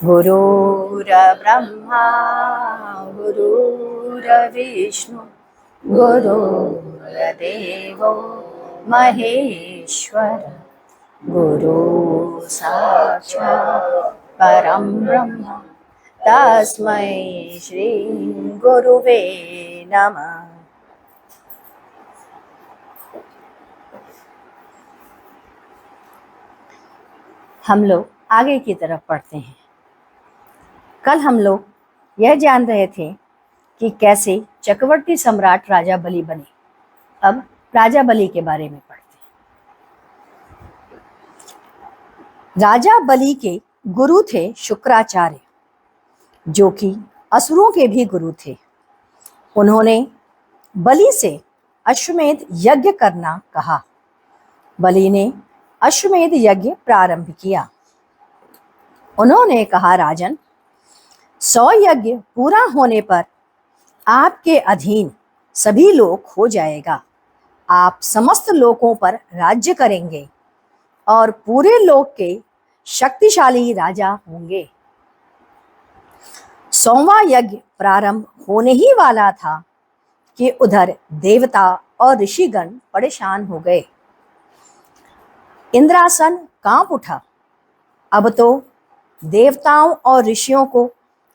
गुरुर्ब्रह्मा गुरुर्विष्णु गुरुर्देवो महेश्वर गुरु साक्षात् परं ब्रह्म तस्मै श्री गुरुवे नमः। हम लोग आगे की तरफ पढ़ते हैं। कल हम लोग यह जान रहे थे कि कैसे चक्रवर्ती सम्राट राजा बलि बने। अब राजा बलि के बारे में पढ़ते हैं। राजा बलि के गुरु थे शुक्राचार्य, जो कि असुरों के भी गुरु थे। उन्होंने बलि से अश्वमेध यज्ञ करना कहा। बलि ने अश्वमेध यज्ञ प्रारंभ किया। उन्होंने कहा, राजन, 100 यज्ञ पूरा होने पर आपके अधीन सभी लोक हो जाएगा। आप समस्त लोकों पर राज्य करेंगे और पूरे लोक के शक्तिशाली राजा होंगे। 100वां यज्ञ प्रारंभ होने ही वाला था कि उधर देवता और ऋषिगण परेशान हो गए। इंद्रासन कांप उठा। अब तो देवताओं और ऋषियों को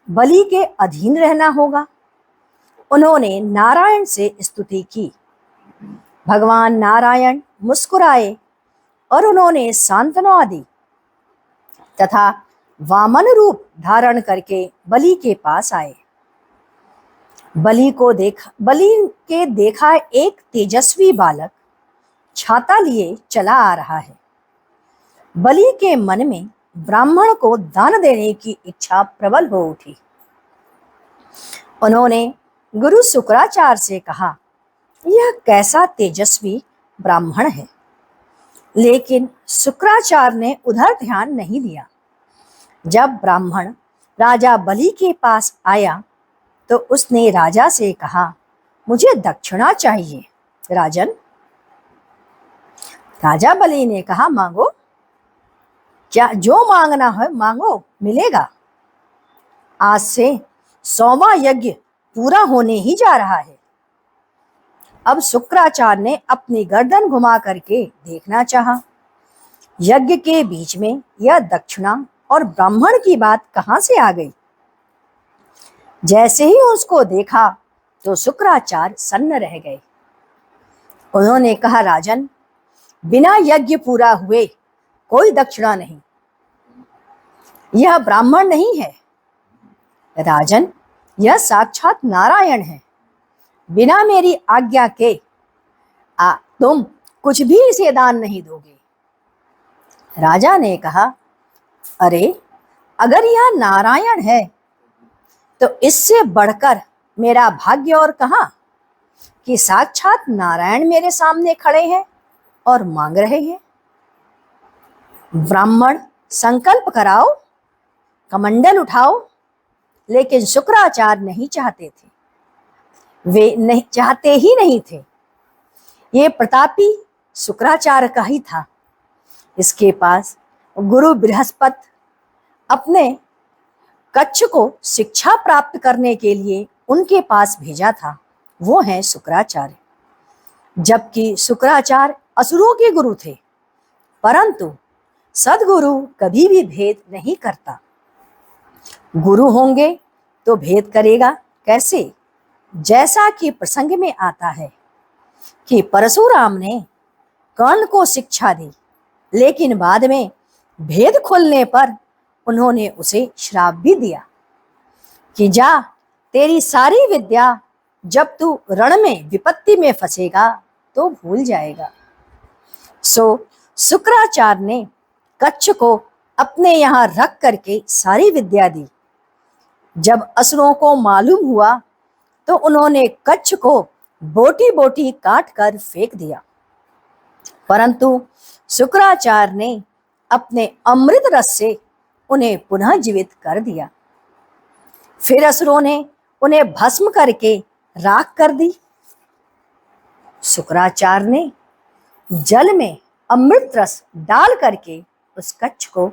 बलि के अधीन रहना होगा। उन्होंने नारायण से स्तुति की। भगवान नारायण मुस्कुराए और उन्होंने सांत्वना दी तथा वामन रूप धारण करके बलि के पास आए। बलि के देखा एक तेजस्वी बालक छाता लिए चला आ रहा है। बलि के मन में ब्राह्मण को दान देने की इच्छा प्रबल हो उठी। उन्होंने गुरु शुक्राचार्य से कहा, यह कैसा तेजस्वी ब्राह्मण है। लेकिन शुक्राचार्य ने उधर ध्यान नहीं दिया। जब ब्राह्मण राजा बलि के पास आया तो उसने राजा से कहा, मुझे दक्षिणा चाहिए राजन। राजा बलि ने कहा, मांगो, क्या जो मांगना है मांगो, मिलेगा। आज से 100वां यज्ञ पूरा होने ही जा रहा है। अब शुक्राचार्य ने अपनी गर्दन घुमा करके देखना चाहा। यज्ञ के बीच में यह दक्षिणा और ब्राह्मण की बात कहां से आ गई। जैसे ही उसको देखा तो शुक्राचार्य सन्न रह गए। उन्होंने कहा, राजन, बिना यज्ञ पूरा हुए कोई दक्षिणा नहीं। यह ब्राह्मण नहीं है राजन, यह साक्षात नारायण है। बिना मेरी आज्ञा के तुम कुछ भी इसे दान नहीं दोगे। राजा ने कहा, अरे, अगर यह नारायण है तो इससे बढ़कर मेरा भाग्य और कहां कि साक्षात नारायण मेरे सामने खड़े हैं और मांग रहे हैं। ब्राह्मण, संकल्प कराओ, कमंडल उठाओ। लेकिन शुक्राचार्य नहीं चाहते थे। वे नहीं चाहते ही नहीं थे। ये प्रतापी शुक्राचार्य का ही था। इसके पास गुरु बृहस्पति अपने कच्छ को शिक्षा प्राप्त करने के लिए उनके पास भेजा था। वो हैं शुक्राचार्य। जबकि शुक्राचार्य असुरों के गुरु थे, परंतु सद्गुरु कभी भी भेद नहीं करता। गुरु होंगे तो भेद करेगा कैसे। जैसा कि प्रसंग में आता है कि परशुराम ने कर्ण को शिक्षा दी, लेकिन बाद में भेद खुलने पर उन्होंने उसे श्राप भी दिया कि जा, तेरी सारी विद्या जब तू रण में विपत्ति में फंसेगा तो भूल जाएगा। सो शुक्राचार्य ने कच्छ को अपने यहाँ रख करके सारी विद्या दी। जब असुरों को मालूम हुआ तो उन्होंने कच्छ को बोटी बोटी काट कर फेंक दिया, परंतु शुक्राचार्य ने अपने अमृत रस से उन्हें पुनः जीवित कर दिया। फिर असुरों ने उन्हें भस्म करके राख कर दी। शुक्राचार्य ने जल में अमृत रस डाल करके उस कच्छ को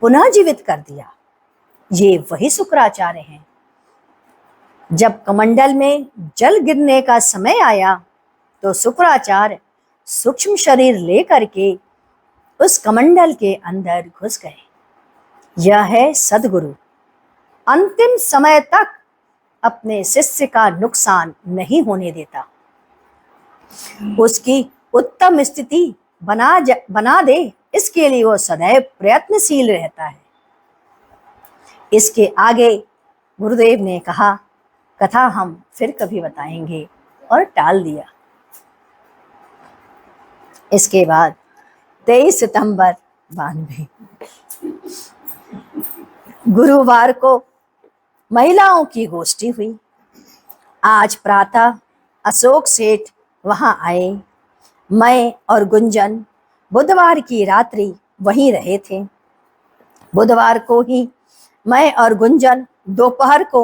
पुनः जीवित कर दिया। ये वही शुक्राचार्य हैं। जब कमंडल में जल गिरने का समय आया तो शुक्राचार्य सूक्ष्म शरीर लेकर के उस कमंडल के अंदर घुस गए। यह है सद्गुरु, अंतिम समय तक अपने शिष्य का नुकसान नहीं होने देता, उसकी उत्तम स्थिति बना दे, इसके लिए वो सदैव प्रयत्नशील रहता है। इसके आगे गुरुदेव ने कहा कथा हम फिर कभी बताएंगे, और टाल दिया। इसके बाद 23 सितंबर 92 गुरुवार को महिलाओं की गोष्ठी हुई। आज प्रातः अशोक सेठ वहां आए। मैं और गुंजन बुधवार की रात्रि वहीं रहे थे। बुधवार को ही मैं और गुंजन दोपहर को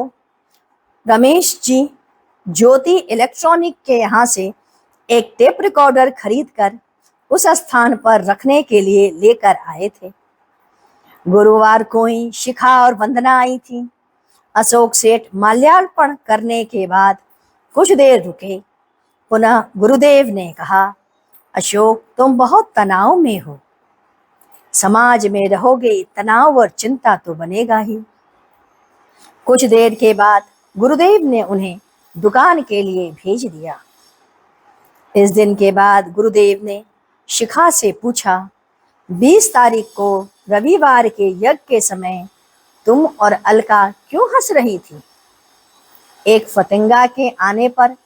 रमेश जी ज्योति इलेक्ट्रॉनिक के यहाँ से एक टेप रिकॉर्डर खरीदकर उस स्थान पर रखने के लिए लेकर आए थे। गुरुवार को ही शिखा और वंदना आई थी। अशोक सेठ माल्यार्पण करने के बाद कुछ देर रुके। पुनः गुरुदेव ने कहा, अशोक तुम बहुत तनाव में हो, समाज में रहोगे तनाव और चिंता तो बनेगा ही। कुछ देर के बाद गुरुदेव ने उन्हें दुकान के लिए भेज दिया। इस दिन के बाद गुरुदेव ने शिखा से पूछा, 20 तारीख को रविवार के यज्ञ के समय तुम और अलका क्यों हंस रही थी? एक फतिंगा के आने पर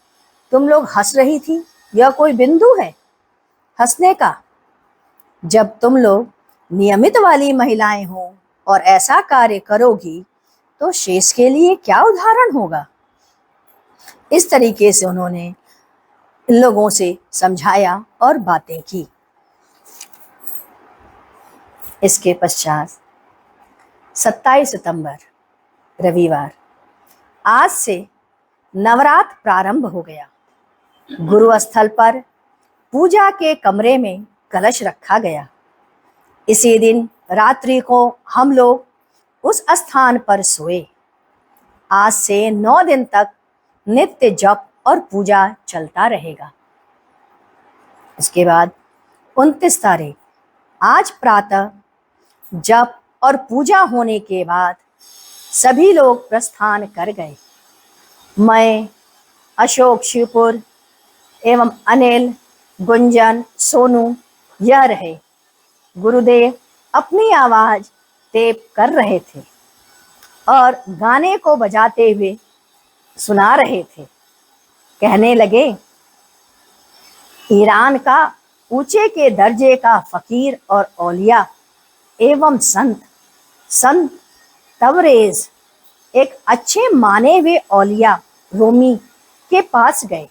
तुम लोग हंस रही थी, यह कोई बिंदु है हंसने का? जब तुम लोग नियमित वाली महिलाएं हो और ऐसा कार्य करोगी तो शेष के लिए क्या उदाहरण होगा? इस तरीके से उन्होंने इन लोगों से समझाया और बातें की। इसके पश्चात 27 सितंबर रविवार, आज से नवरात्र प्रारंभ हो गया। गुरु स्थल पर पूजा के कमरे में कलश रखा गया। इसी दिन रात्रि को हम लोग उस स्थान पर सोए। आज से 9 दिन तक नित्य जप और पूजा चलता रहेगा। इसके बाद 29 तारीख, आज प्रातः जप और पूजा होने के बाद सभी लोग प्रस्थान कर गए। मैं, अशोक शिवपुर एवं अनिल, गुंजन, सोनू यह रहे। गुरुदेव अपनी आवाज टेप कर रहे थे और गाने को बजाते हुए सुना रहे थे। कहने लगे, ईरान का ऊंचे के दर्जे का फकीर और औलिया एवं संत तबरेज एक अच्छे माने हुए औलिया रोमी के पास गए।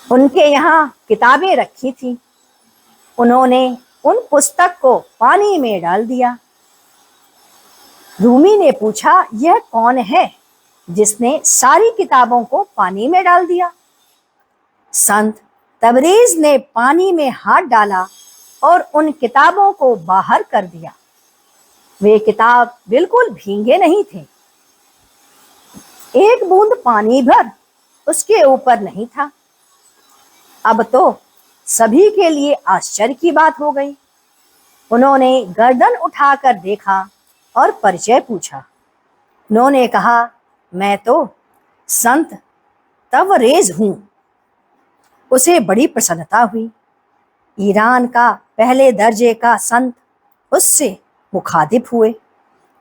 उनके यहाँ किताबें रखी थी। उन्होंने उन पुस्तक को पानी में डाल दिया। रूमी ने पूछा, यह कौन है जिसने सारी किताबों को पानी में डाल दिया? संत तबरेज ने पानी में हाथ डाला और उन किताबों को बाहर कर दिया। वे किताब बिल्कुल भींगे नहीं थे, एक बूंद पानी भर उसके ऊपर नहीं था। अब तो सभी के लिए आश्चर्य की बात हो गई। उन्होंने गर्दन उठाकर देखा और परिचय पूछा। उन्होंने कहा, मैं तो संत तबरेज हूं। उसे बड़ी प्रसन्नता हुई। ईरान का पहले दर्जे का संत उससे मुखातिब हुए।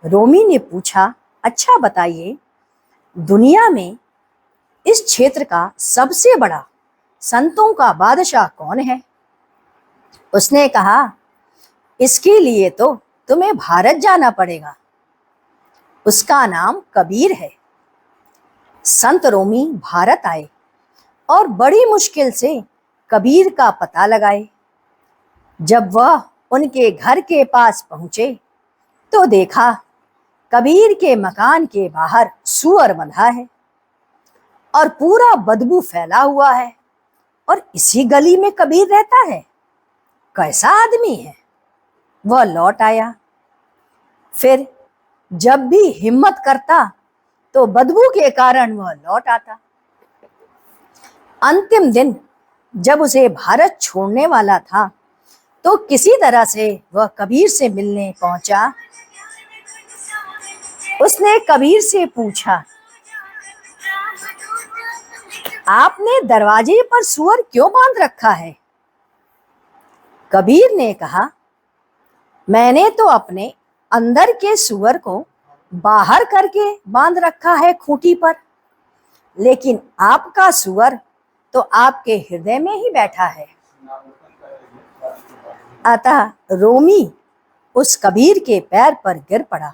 रोमी ने पूछा, अच्छा बताइए, दुनिया में इस क्षेत्र का सबसे बड़ा संतों का बादशाह कौन है? उसने कहा, इसके लिए तो तुम्हें भारत जाना पड़ेगा। उसका नाम कबीर है। संत रोमी भारत आए और बड़ी मुश्किल से कबीर का पता लगाए। जब वह उनके घर के पास पहुंचे तो देखा कबीर के मकान के बाहर सूअर बंधा है और पूरा बदबू फैला हुआ है, और इसी गली में कबीर रहता है। कैसा आदमी है? वह लौट आया। फिर जब भी हिम्मत करता तो बदबू के कारण वह लौट आता। अंतिम दिन जब उसे भारत छोड़ने वाला था तो किसी तरह से वह कबीर से मिलने पहुंचा। उसने कबीर से पूछा, आपने दरवाजे पर सूअर क्यों बांध रखा है? कबीर ने कहा, मैंने तो अपने अंदर के सूअर को बाहर करके बांध रखा है खूंटी पर, लेकिन आपका सूअर तो आपके हृदय में ही बैठा है। अतः रोमी उस कबीर के पैर पर गिर पड़ा।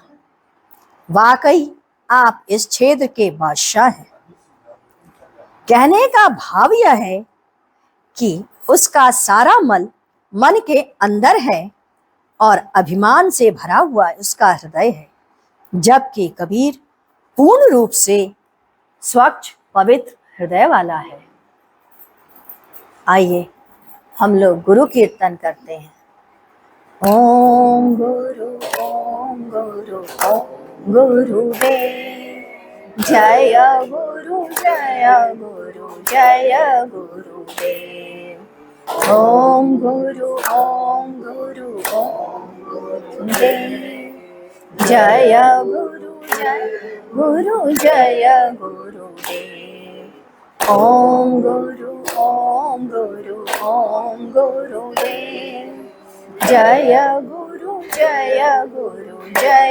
वाकई आप इस क्षेत्र के बादशाह हैं। कहने का भाव यह है कि उसका सारा मन के अंदर है और अभिमान से भरा हुआ उसका हृदय है, जबकि कबीर पूर्ण रूप से स्वच्छ पवित्र हृदय वाला है। आइए हम लोग गुरु कीर्तन करते हैं। ओम गुरु ओम गुरु ओम गुरुदेव जय गुरु जय गुरु जय गुरुदेव। ओम गुरु ओम गुरु ओम गुरुदेव जय गुरु जय गुरुदेव। ओम गुरु ओम गुरु ओम गुरुदेव जय गुरु जय गुरुदेव।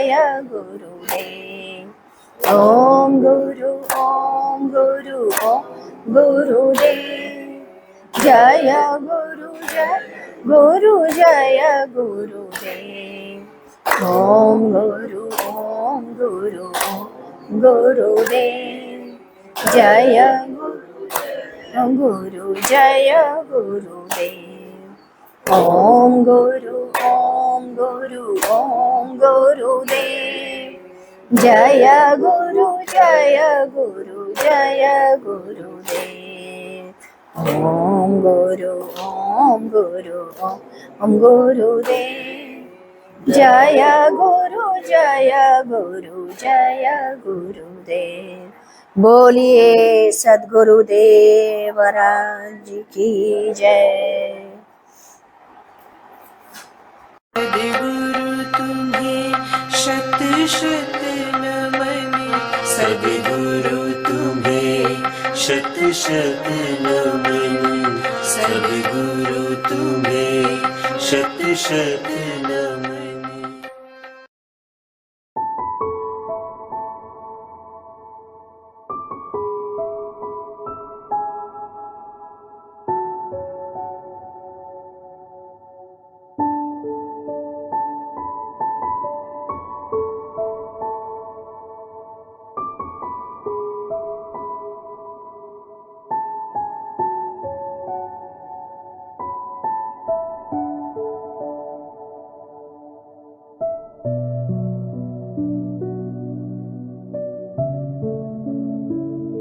ओम गुरु ओम गुरु ओम गुरुदेव जय गुरु जय गुरुदेव। ओम गुरु ओम गुरु ओम गुरुदेव जय गुरु जय गुरुदेव। ओम गुरु ओम गुरु ओम गुरुदेव जय गुरु जय गुरुदेव। ओम गुरु ओम गुरु ओम गुरुदेव जय गुरु जय गुरुदेव। बोलिए सद्गुरुदेव महाराज की जय। सद्गुरु तुम्हें शत शत नमन। सद्गुरु तुम्हें शत शत नमन। सद्गुरु तुम्हें शत शत